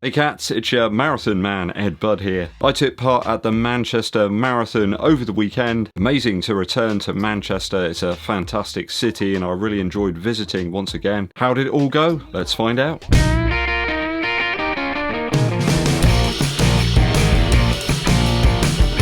Hey cats, it's your marathon man, Eddbud here. I took part at the Manchester Marathon over the weekend. Amazing to return to Manchester. It's a fantastic city and I really enjoyed visiting once again. How did it all go? Let's find out.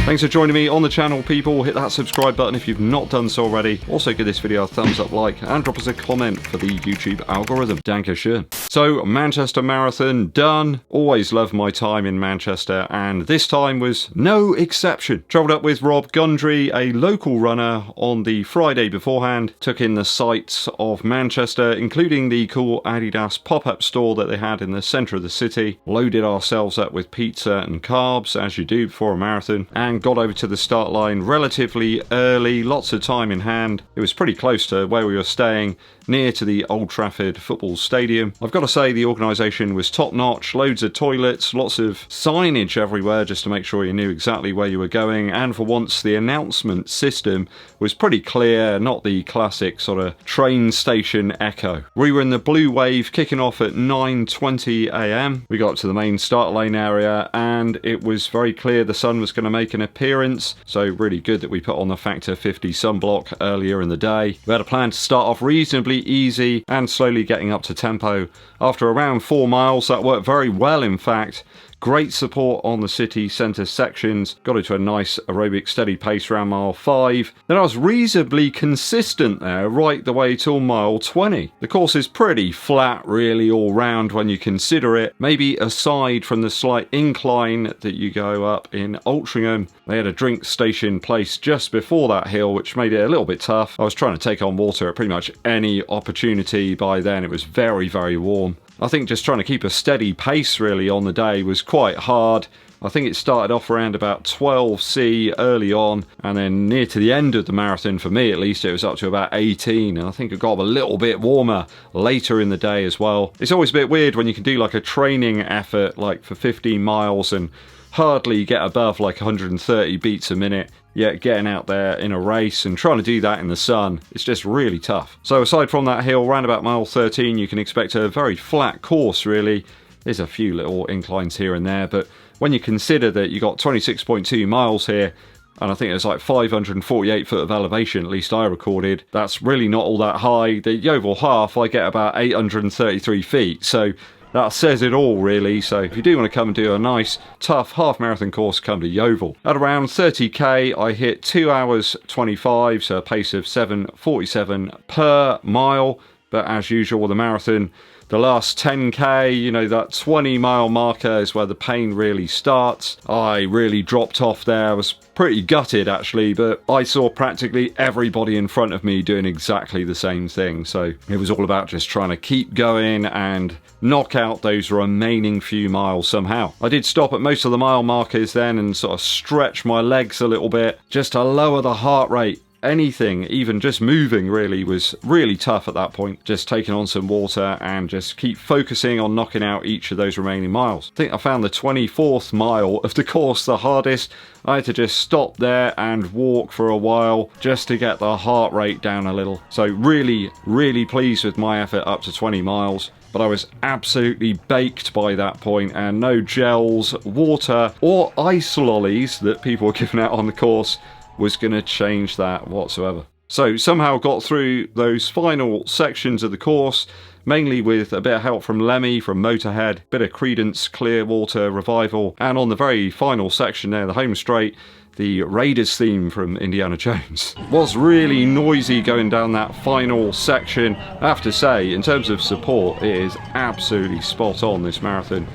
Thanks for joining me on the channel, people. Hit that subscribe button if you've not done so already. Also give this video a thumbs up like and drop us a comment for the YouTube algorithm. Dankeschön. So, Manchester Marathon done. Always love my time in Manchester, and this time was no exception. Travelled up with Rob Gundry, a local runner, on the Friday beforehand. Took in the sights of Manchester, including the cool Adidas pop-up store that they had in the centre of the city. Loaded ourselves up with pizza and carbs, as you do before a marathon, and got over to the start line relatively early, lots of time in hand. It was pretty close to where we were staying, near to the Old Trafford football stadium. I've got to say the organisation was top notch, loads of toilets, lots of signage everywhere just to make sure you knew exactly where you were going, and for once the announcement system was pretty clear, not the classic sort of train station echo. We were in the Blue Wave, kicking off at 9:20 AM. We got up to the main start lane area and it was very clear the sun was going to make an appearance, so really good that we put on the Factor 50 sunblock earlier in the day. We had a plan to start off reasonably easy and slowly getting up to tempo. After around 4 miles, that worked very well in fact. Great support on the city centre sections, got into a nice aerobic steady pace around mile 5. Then I was reasonably consistent there right the way till mile 20. The course is pretty flat really all round when you consider it, maybe aside from the slight incline that you go up in Altrincham. They had a drink station placed just before that hill, which made it a little bit tough. I was trying to take on water at pretty much any opportunity. By then it was very, very warm. I think just trying to keep a steady pace really on the day was quite hard. I think it started off around about 12C early on, and then near to the end of the marathon, for me at least, it was up to about 18, and I think it got a little bit warmer later in the day as well. It's always a bit weird when you can do like a training effort like for 15 miles and hardly get above like 130 beats a minute, yet getting out there in a race and trying to do that in the sun, it's just really tough. So aside from that hill, round about mile 13, you can expect a very flat course really. There's a few little inclines here and there, but when you consider that you got 26.2 miles here, and I think it's like 548 foot of elevation, at least I recorded, that's really not all that high. The Yeovil half, I get about 833 feet, so that says it all really. So if you do want to come and do a nice tough half marathon course, come to Yeovil. At around 30k I hit 2 hours 25, so a pace of 7:47 per mile. But as usual, the marathon, the last 10k, you know, that 20 mile marker is where the pain really starts. I really dropped off there. I was pretty gutted actually, but I saw practically everybody in front of me doing exactly the same thing. So it was all about just trying to keep going and knock out those remaining few miles somehow. I did stop at most of the mile markers then and sort of stretch my legs a little bit just to lower the heart rate. Anything, even just moving really, was really tough at that point. Just taking on some water and just keep focusing on knocking out each of those remaining miles. I think I found the 24th mile of the course the hardest. I had to just stop there and walk for a while just to get the heart rate down a little. So really, really pleased with my effort up to 20 miles. But I was absolutely baked by that point, and no gels, water or ice lollies that people were giving out on the course was going to change that whatsoever. So somehow got through those final sections of the course, mainly with a bit of help from Lemmy from Motorhead, bit of Creedence Clearwater Revival, and on the very final section there, the home straight, the Raiders theme from Indiana Jones. It was really noisy going down that final section. I have to say, in terms of support, it is absolutely spot on, this marathon.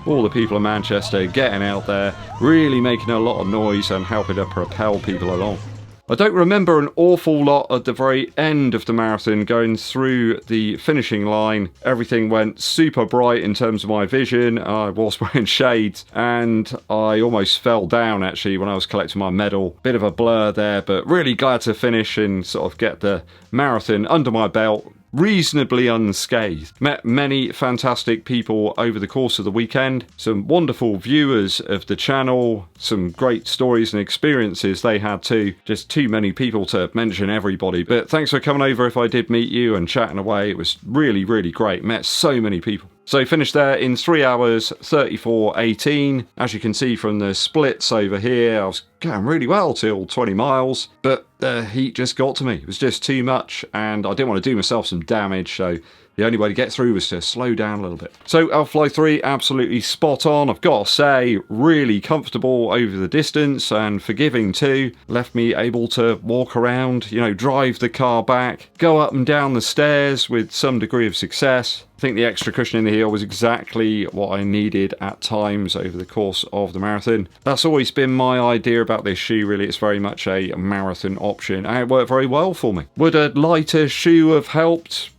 All the people in Manchester getting out there, really making a lot of noise and helping to propel people along. I don't remember an awful lot at the very end of the marathon going through the finishing line. Everything went super bright in terms of my vision. I was wearing shades and I almost fell down actually when I was collecting my medal. Bit of a blur there, but really glad to finish and sort of get the marathon under my belt reasonably unscathed. Met many fantastic people over the course of the weekend, some wonderful viewers of the channel, some great stories and experiences they had too. Just too many people to mention everybody, but thanks for coming over if I did meet you and chatting away. It was really, really great. Met so many people. So finished there in 3 hours 34:18. As you can see from the splits over here, I was going really well till 20 miles, but the heat just got to me. It was just too much, and I didn't want to do myself some damage, so the only way to get through was to slow down a little bit. So ALPHAFLY 3, absolutely spot on. I've got to say, really comfortable over the distance and forgiving too. Left me able to walk around, you know, drive the car back, go up and down the stairs with some degree of success. I think the extra cushion in the heel was exactly what I needed at times over the course of the marathon. That's always been my idea about this shoe, really. It's very much a marathon option, and it worked very well for me. Would a lighter shoe have helped?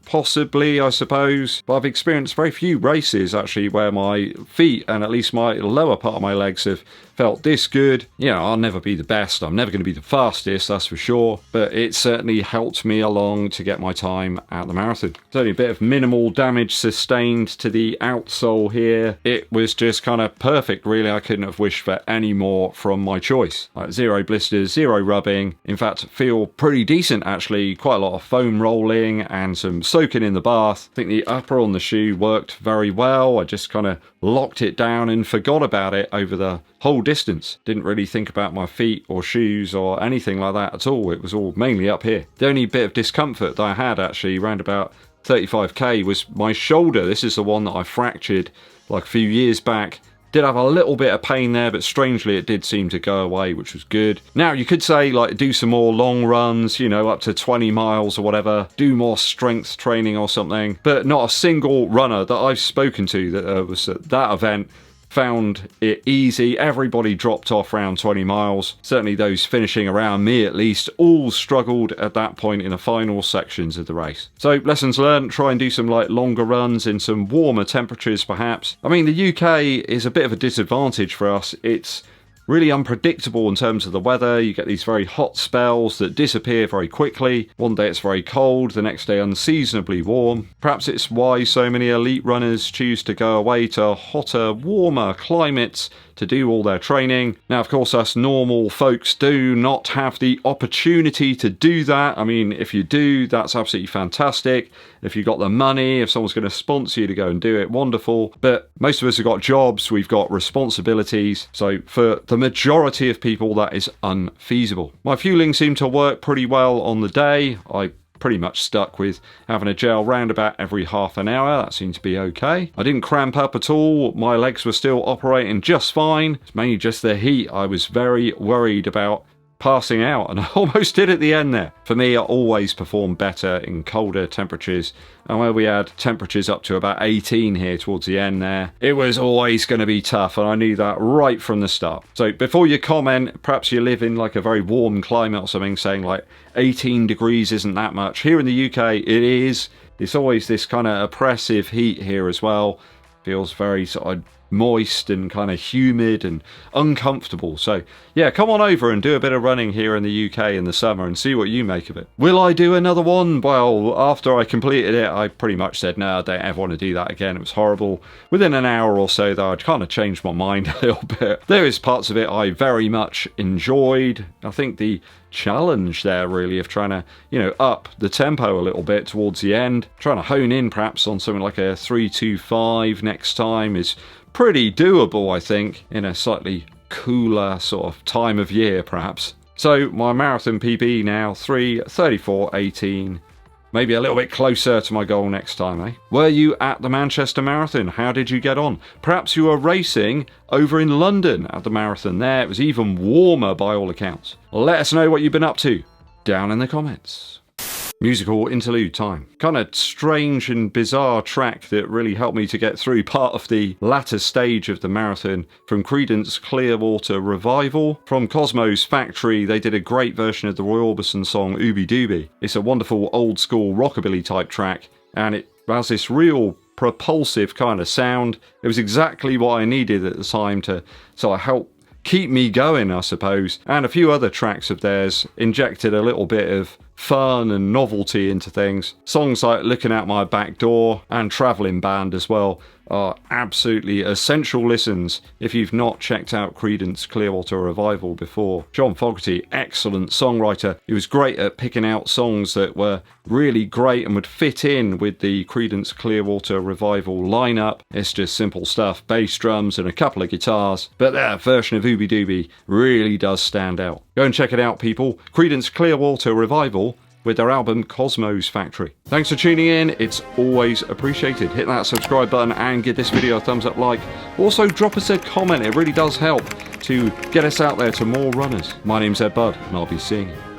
Possibly, I suppose, but I've experienced very few races actually where my feet and at least my lower part of my legs have felt this good. You know, I'll never be the best, I'm never going to be the fastest, that's for sure, but it certainly helped me along to get my time at the marathon. There's only a bit of minimal damage sustained to the outsole here. It was just kind of perfect, really. I couldn't have wished for any more from my choice. Like, zero blisters, zero rubbing. In fact, feel pretty decent actually. Quite a lot of foam rolling and some soaking in the bath. I think the upper on the shoe worked very well. I just kind of locked it down and forgot about it over the whole distance. Didn't really think about my feet or shoes or anything like that at all. It was all mainly up here. The only bit of discomfort that I had actually around about 35k was my shoulder. This is the one that I fractured like a few years back. Did have a little bit of pain there, but strangely it did seem to go away, which was good. Now you could say, like, do some more long runs, you know, up to 20 miles or whatever, do more strength training or something, but not a single runner that I've spoken to that was at that event found it easy. Everybody dropped off around 20 miles. Certainly those finishing around me at least all struggled at that point in the final sections of the race. So lessons learned, try and do some like longer runs in some warmer temperatures perhaps. I mean, the UK is a bit of a disadvantage for us. It's really unpredictable in terms of the weather. You get these very hot spells that disappear very quickly. One day it's very cold, the next day unseasonably warm. Perhaps it's why so many elite runners choose to go away to hotter, warmer climates to do all their training. Now, of course, us normal folks do not have the opportunity to do that. I mean, if you do, that's absolutely fantastic. If you've got the money, if someone's going to sponsor you to go and do it, wonderful. But most of us have got jobs, we've got responsibilities. So for the majority of people, that is unfeasible. My fueling seemed to work pretty well on the day. I pretty much stuck with having a gel round about every half an hour. That seemed to be okay. I didn't cramp up at all. My legs were still operating just fine. It's mainly just the heat. I was very worried about passing out, and I almost did at the end there. For me, I always perform better in colder temperatures, and where we had temperatures up to about 18 here towards the end there, it was always going to be tough, and I knew that right from the start. So before you comment, perhaps you live in like a very warm climate or something, saying like 18 degrees isn't that much. Here in the UK, it is. It's always this kind of oppressive heat here as well. Feels very sort of moist and kind of humid and uncomfortable. So yeah, come on over and do a bit of running here in the UK in the summer and see what you make of it. Will I do another one? Well, after I completed it, I pretty much said, no, I don't ever want to do that again. It was horrible. Within an hour or so, though, I'd kind of changed my mind a little bit. There is parts of it I very much enjoyed. I think the challenge there really of trying to, you know, up the tempo a little bit towards the end, trying to hone in perhaps on something like a 3:25 next time is pretty doable, I think, in a slightly cooler sort of time of year perhaps. So my marathon PB now 3:34:18. Maybe a little bit closer to my goal next time, eh? Were you at the Manchester Marathon? How did you get on? Perhaps you were racing over in London at the marathon there. It was even warmer by all accounts. Let us know what you've been up to down in the comments. Musical interlude time. Kind of strange and bizarre track that really helped me to get through part of the latter stage of the marathon from Creedence Clearwater Revival. From Cosmo's Factory, they did a great version of the Roy Orbison song Ooby Dooby. It's a wonderful old school rockabilly type track, and it has this real propulsive kind of sound. It was exactly what I needed at the time to sort of help keep me going, I suppose. And a few other tracks of theirs injected a little bit of fun and novelty into things. Songs like Looking Out My Back Door and Travelling Band as well are absolutely essential listens if you've not checked out Creedence Clearwater Revival before. John Fogerty, excellent songwriter. He was great at picking out songs that were really great and would fit in with the Creedence Clearwater Revival lineup. It's just simple stuff, bass drums and a couple of guitars, but that version of Ooby Dooby really does stand out. Go and check it out, people. Creedence Clearwater Revival with their album Cosmos Factory. Thanks for tuning in, it's always appreciated. Hit that subscribe button and give this video a thumbs up like. Also drop us a comment, it really does help to get us out there to more runners. My name's Eddbud and I'll be seeing you